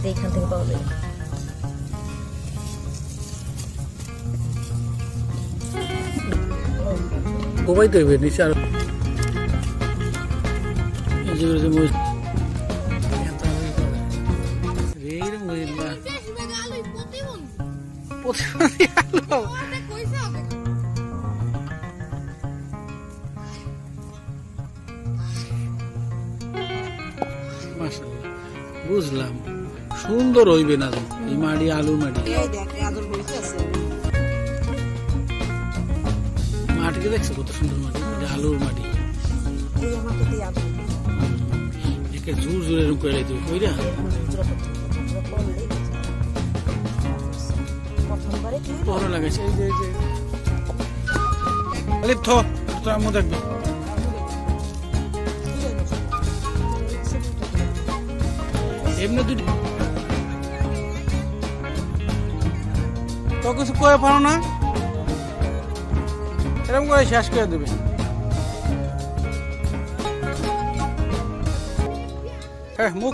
যে এখান থেকে পাওয়া যায়। কোবাই তৈবে নিচে আর বুঝলাম সুন্দর হইবে না এই মাটি আলুর মাটি মাটিকে দেখছো কত সুন্দর মাটি আলুর মাটি একে জোর জোরে এরকম করে লাইতে কইরা ভালো লাগাইছে এই যে আলিপ থ তোর আম্মু দেখবে এমনি দুটো তো কিছু কয়ে পারো না এরকম করে শেষ করে দেবে হ্যাঁ মুখ